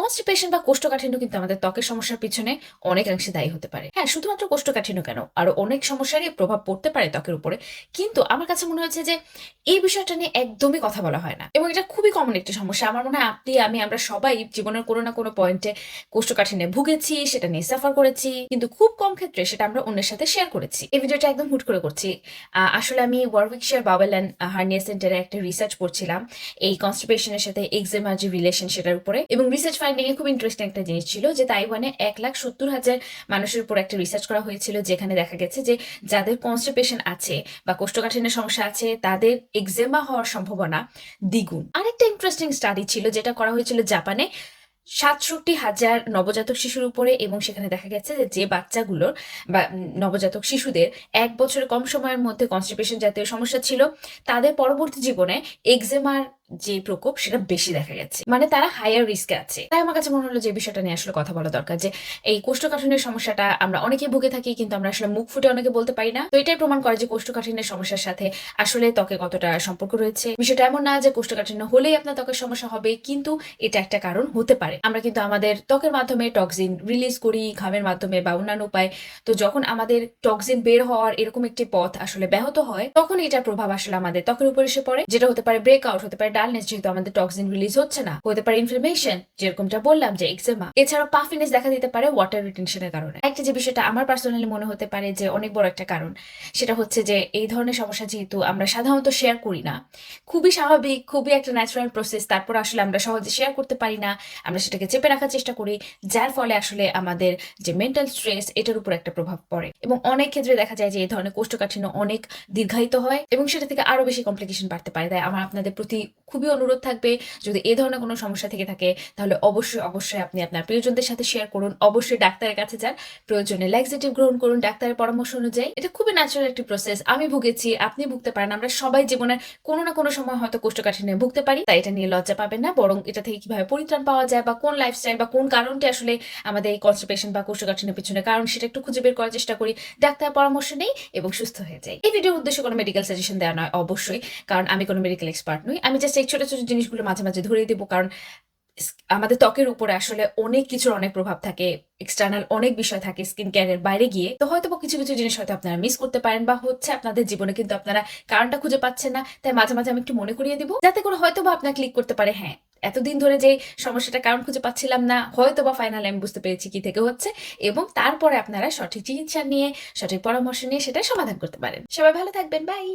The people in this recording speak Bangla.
কনস্টিপেশন বা কোষ্ঠকাঠিন্য কিন্তু আমাদের ত্বকের সমস্যার পিছনে অনেকাংশে দায়ী হতে পারে। হ্যাঁ, শুধুমাত্র কোষ্ঠকাঠিন্য কেন, আরো অনেক সমস্যারই প্রভাব পড়তে পারে ত্বকের উপরে। কিন্তু আমার কাছে মনে হয়েছে যে এই বিষয়টা নিয়ে একদমই কথা বলা হয় না, এবং এটা খুবই কমন একটি সমস্যা। আমার মনে হয় আপনি, আমি, আমরা সবাই জীবনের কোনো না কোনো পয়েন্টে কোষ্ঠকাঠিন্যে ভুগেছি, সেটা নিয়ে সাফার করেছি, কিন্তু খুব কম ক্ষেত্রে সেটা আমরা অন্যের সাথে শেয়ার করেছি। এই ভিডিওটা একদম হুট করে করছি। আসলে আমি ওয়ারউইকশায়ার বাওয়েল অ্যান্ড হার্নিয়া সেন্টারে একটা রিসার্চ পড়ছিলাম এই কনস্টিপেশনের সাথে এক্সেমার যে রিলেশন সেটার উপরে, এবং রিসার্চ ফাইন্ডিং এ খুব ইন্টারেস্টিং একটা জিনিস ছিল যে তাইওয়ানে 1,70,000 মানুষের উপর একটা রিসার্চ করা হয়েছিল, যেখানে দেখা গেছে যে যাদের কনস্টিপেশন আছে বা কোষ্ঠকাঠিন্যের সমস্যা আছে তাদের এক্সেমা হওয়ার সম্ভাবনা দ্বিগুণ। আরেকটা ইন্টারেস্টিং স্টাডি ছিল যেটা করা হয়েছিল জাপানে 67,000 নবজাতক শিশুর উপরে, এবং সেখানে দেখা গেছে যে বাচ্চাগুলোর বা নবজাতক শিশুদের 1 বছরের কম সময়ের মধ্যে কনস্টিপেশন জাতীয় সমস্যা ছিল, তাদের পরবর্তী জীবনে এক্সেমার যে প্রকোপ সেটা বেশি দেখা গেছে, মানে তারা হায়ার রিস্কে আছে। তাই আমার কাছে মনে হলো যে বিষয়টা নিয়ে আসলে কথা বলা দরকার, যে এই কোষ্ঠকাঠিন্যের সমস্যাটা আমরা অনেকেই ভুগে থাকি, কিন্তু আমরা আসলে মুখ ফুটে অনেকে বলতে পারি না। তো এটাই প্রমাণ করে যে কোষ্ঠকাঠিন্যের সমস্যার সাথে আসলে ত্বকে কতটা সম্পর্ক রয়েছে। বিষয়টা এমন না যে কোষ্ঠকাঠিন্য হলেই আপনার ত্বকের সমস্যা হবে, কিন্তু এটা একটা কারণ হতে পারে। আমরা কিন্তু আমাদের ত্বকের মাধ্যমে টক্সিন রিলিজ করি, ঘামের মাধ্যমে বা অন্যান্য উপায়। তো যখন আমাদের টক্সিন বের হওয়ার এরকম একটি পথ আসলে ব্যাহত হয়, তখন এটার প্রভাব আসলে আমাদের ত্বকের উপর এসে পড়ে, যেটা হতে পারে ব্রেকআউট, হতে পারে ডালনেস, যেহেতু আমাদের টক্সিন রিলিজ হচ্ছে না, হতে পারে ইনফ্লামেশন, যেরকমটা বললাম যে এক্সেমা, এছাড়াও পাফিনেস দেখা দিতে পারে ওয়াটার রিটেনশনের কারণে। একটা যে বিষয়টা আমার পার্সোনালি মনে হতে পারে যে অনেক বড় একটা কারণ, সেটা হচ্ছে যে এই ধরনের সমস্যা যেহেতু আমরা সাধারণত শেয়ার করি না, খুবই স্বাভাবিক, খুবই একটা ন্যাচারাল প্রসেস, তারপর আসলে আমরা সহজে শেয়ার করতে পারি না, আমরা সেটাকে চেপে রাখার চেষ্টা করি, যার ফলে আসলে আমাদের যে মেন্টাল স্ট্রেস এটার উপর একটা প্রভাব পড়ে, এবং অনেক ক্ষেত্রে দেখা যায় যে এই ধরনের কোষ্ঠকাঠিন্য অনেক দীর্ঘায়িত হয় এবং সেটা থেকে আরো বেশি কমপ্লিকেশন বাড়তে পারে। তাই আমার আপনাদের প্রতি খুবই অনুরোধ থাকবে, যদি এই ধরনের কোনো সমস্যা থেকে থাকে তাহলে অবশ্যই অবশ্যই আপনি আপনার প্রিয়জনদের সাথে শেয়ার করুন, অবশ্যই ডাক্তারের কাছে যান, প্রয়োজনে ল্যাক্সেটিভ গ্রহণ করুন ডাক্তারের পরামর্শ অনুযায়ী। এটা খুবই ন্যাচারাল একটি প্রসেস, আমি ভুগেছি, আপনি ভুগতে পারেন, আমরা সবাই জীবনের কোনো না কোনো সময় হয়তো কোষ্ঠকাঠিন্যে ভুগতে পারি। তাই এটা নিয়ে লজ্জা পাবেন না, বরং এটা থেকে কিভাবে পরিত্রাণ পাওয়া যায় বা কোন লাইফস্টাইল বা কোন কারণটি আসলে আমাদের এই কনস্টিপেশন বা কোষ্ঠকাঠিন্যের পিছনে কারণ, সেটা একটু খুঁজে বের করার চেষ্টা করি, ডাক্তার পরামর্শ নেই এবং সুস্থ হয়ে যাই। এই ভিডিওর উদ্দেশ্য কোনো মেডিকেল সাজেশন দেওয়া নয় অবশ্যই, কারণ আমি কোনো মেডিকেল এক্সপার্ট নই। আমি জাস্ট এই ছোট ছোট জিনিসগুলো মাঝে মাঝে ধরিয়ে দেবো, কারণ আমাদের ত্বকের উপরে আসলে অনেক কিছুর অনেক প্রভাব থাকে, এক্সটার্নাল অনেক বিষয় থাকে স্কিন কেয়ারের বাইরে গিয়ে। তো হয়তো কিছু কিছু জিনিস হয়তো আপনারা মিস করতে পারেন, বা হচ্ছে আপনাদের জীবনে কিন্তু আপনারা কারণটা খুঁজে পাচ্ছেন না। তাই মাঝে মাঝে আমি একটু মনে করিয়ে দিব, যাতে করে হয়তো বা আপনার ক্লিক করতে পারে, হ্যাঁ এতদিন ধরে যে সমস্যাটা কারণ খুঁজে পাচ্ছিলাম না, হয়তো বা ফাইনালি আমি বুঝতে পেরেছি কি থেকে হচ্ছে, এবং তারপরে আপনারা সঠিক চিকিৎসা নিয়ে, সঠিক পরামর্শ নিয়ে সেটা সমাধান করতে পারেন। সবাই ভালো থাকবেন, বাই।